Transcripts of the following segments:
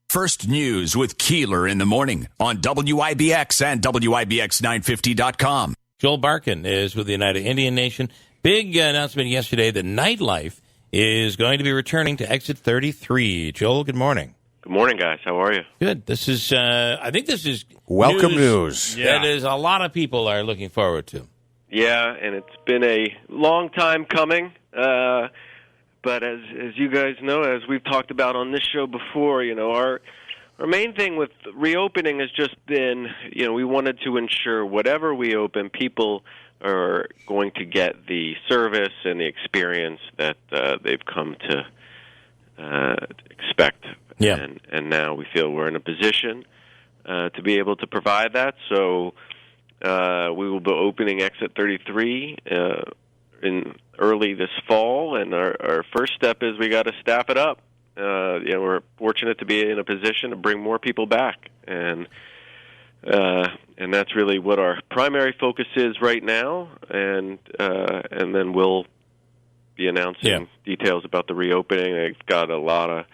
First News with Keeler in the morning on WIBX and WIBX950.com. Joel Barkin is with the United Indian Nation. Big announcement yesterday that nightlife is going to be returning to Exit 33. Joel, good morning. Good morning, guys. How are you? Good. This is, I think this is welcome news. That is a lot of people are looking forward to. Yeah, and it's been a long time coming. But as you guys know, as we've talked about on this show before, our main thing with reopening has just been, we wanted to ensure whatever we open, people are going to get the service and the experience that they've come to expect. Yeah. And now we feel we're in a position to be able to provide that. So we will be opening Exit 33 in early this fall, and our first step is we got to staff it up. We're fortunate to be in a position to bring more people back, and that's really what our primary focus is right now. And then we'll be announcing details about the reopening. I've got a lot of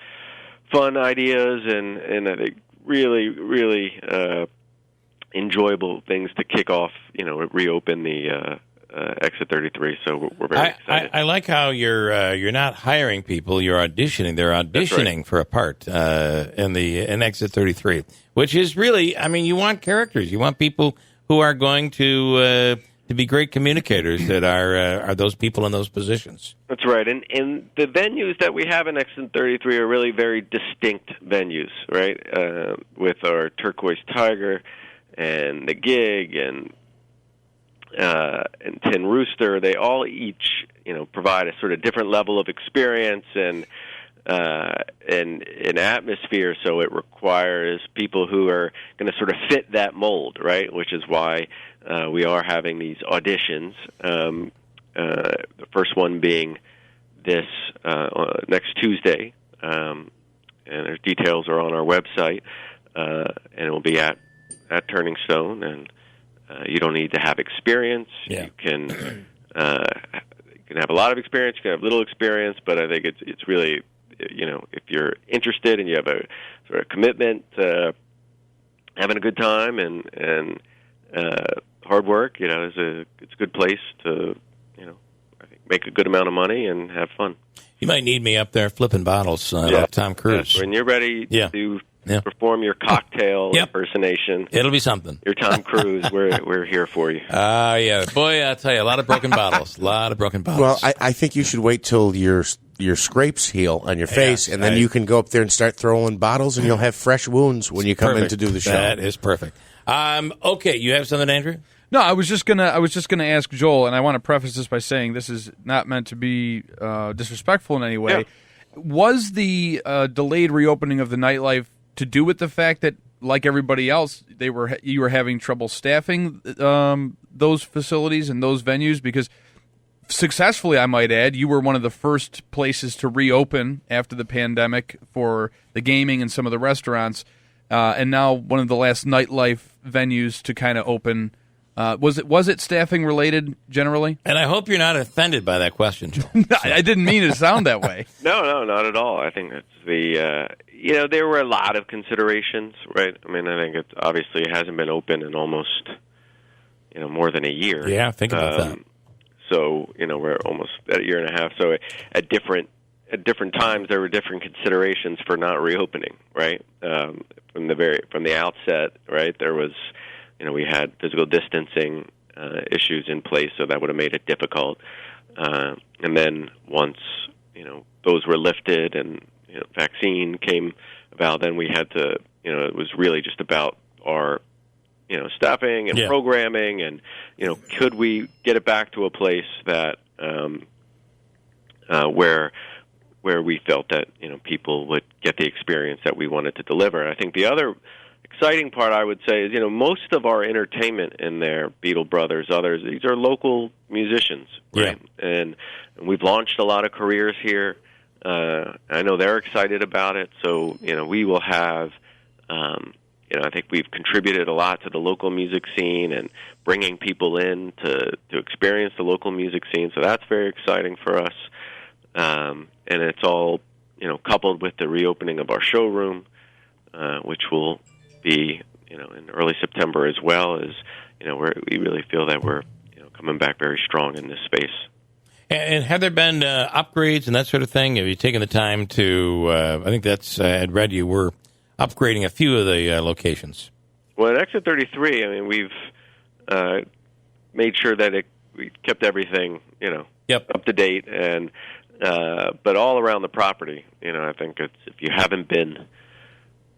fun ideas and I think really enjoyable things to kick off. Reopen the Exit 33, so we're very excited. I like how you're not hiring people, you're auditioning. They're auditioning for a part in Exit 33, which is really, you want characters. You want people who are going to be great communicators that are those people in those positions. That's right, and the venues that we have in Exit 33 are really very distinct venues, right? With our Turquoise Tiger and the Gig and Tin Rooster, they all each, provide a sort of different level of experience and an atmosphere. So it requires people who are going to sort of fit that mold, right? Which is why we are having these auditions. The first one being this next Tuesday, and their details are on our website, and it will be at Turning Stone. And you don't need to have experience. Yeah. You can have a lot of experience. You can have little experience. But I think it's really, if you're interested and you have a sort of commitment to having a good time and hard work, it's a good place to, I think make a good amount of money and have fun. You might need me up there flipping bottles like Tom Cruise. When you're ready to perform your cocktail impersonation. It'll be something. You're Tom Cruise. We're here for you. Yeah. Boy, I'll tell you, a lot of broken bottles. Well, I think you should wait till your scrapes heal on your face, and then you can go up there and start throwing bottles, and you'll have fresh wounds when you come in to do the show. That is perfect. Okay, you have something, Andrew? No, I was just gonna ask Joel, and I want to preface this by saying this is not meant to be disrespectful in any way. Yeah. Was the delayed reopening of the nightlife to do with the fact that, like everybody else, you were having trouble staffing those facilities and those venues? Because successfully, I might add, you were one of the first places to reopen after the pandemic for the gaming and some of the restaurants, and now one of the last nightlife venues to kind of open. Was it staffing related generally? And I hope you're not offended by that question, Joel. I didn't mean it to sound that way. No, not at all. I think that's the there were a lot of considerations, right? I think it obviously hasn't been open in almost more than a year. Yeah, think about that. So we're almost at a year and a half. So at different times there were different considerations for not reopening, right? From the outset, right? There was. We had physical distancing issues in place, so that would have made it difficult. And then once, those were lifted and, vaccine came about, then we had to, it was really just about our, staffing and programming and, could we get it back to a place that, where we felt that, people would get the experience that we wanted to deliver. And I think the other exciting part, I would say, is, most of our entertainment in there, Beatle Brothers, others, these are local musicians, right? Yeah. And we've launched a lot of careers here. I know they're excited about it. So, we will have, I think we've contributed a lot to the local music scene and bringing people in to experience the local music scene. So that's very exciting for us. And it's all, coupled with the reopening of our showroom. which will be in early September as well. As we really feel that we're coming back very strong in this space. And have there been upgrades and that sort of thing? Have you taken the time to? I think that's I'd read you were upgrading a few of the locations. Well, at Exit 33, I mean, we've made sure that we kept everything, up to date, and but all around the property. I think if you haven't been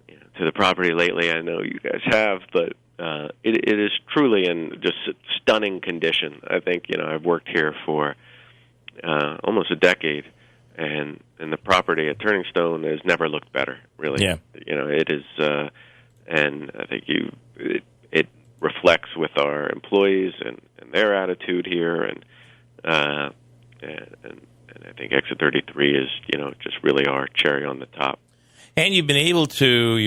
to the property lately, I know you guys have, but it is truly in just stunning condition. I think I've worked here for almost a decade, and the property at Turning Stone has never looked better. Really, yeah. It is, and I think it reflects with our employees and their attitude here, and I think Exit 33 is just really our cherry on the top. And you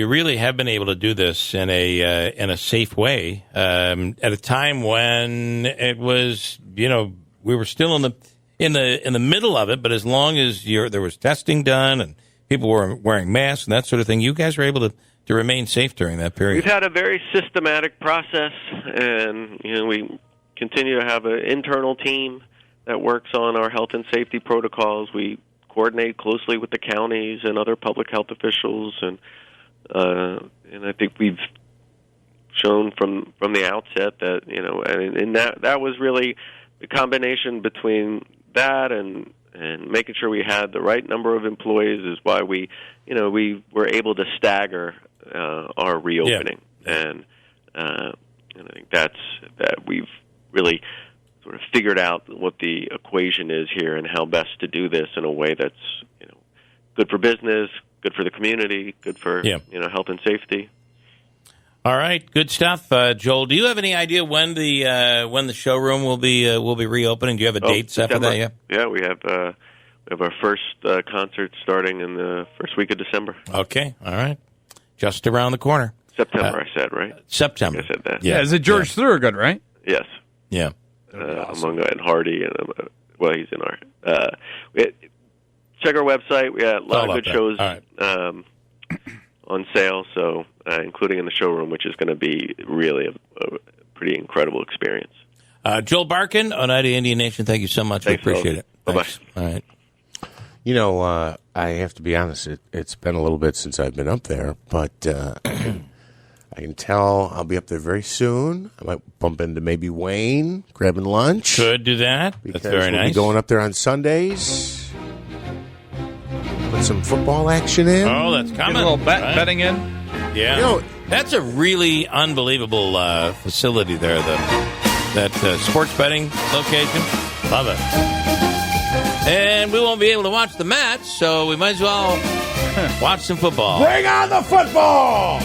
really have been able to do this in a safe way at a time when it was, we were still in the middle of it. But as long as there was testing done and people were wearing masks and that sort of thing, you guys were able to remain safe during that period. We've had a very systematic process, and we continue to have an internal team that works on our health and safety protocols. We coordinate closely with the counties and other public health officials, and I think we've shown from the outset that and that was really the combination between that and making sure we had the right number of employees is why we were able to stagger our reopening, and I think that we've really sort of figured out what the equation is here and how best to do this in a way that's good for business, good for the community, good for health and safety. All right, good stuff, Joel. Do you have any idea when the showroom will be reopening? Do you have a date set for that yet? Yeah, we have our first concert starting in the first week of December. Okay, all right, just around the corner. September, I said, right? September. I said that. Yeah, is it George Thorogood, right? Yes. Yeah. Awesome. Among and Hardy, and he's in our. Check our website. We got a lot of good shows on sale, so including in the showroom, which is going to be really a pretty incredible experience. Joel Barkin, Oneida Indian Nation, thank you so much. Thanks, we appreciate it. Bye-bye. All right. I have to be honest, it's been a little bit since I've been up there, but I can tell I'll be up there very soon. I might bump into maybe Wayne, grabbing lunch. Could do that. That's very nice. We'll be going up there on Sundays. Put some football action in. Oh, that's coming. Get a little betting in. Yeah. That's a really unbelievable facility there, that sports betting location. Love it. And we won't be able to watch the match, so we might as well watch some football. Bring on the football!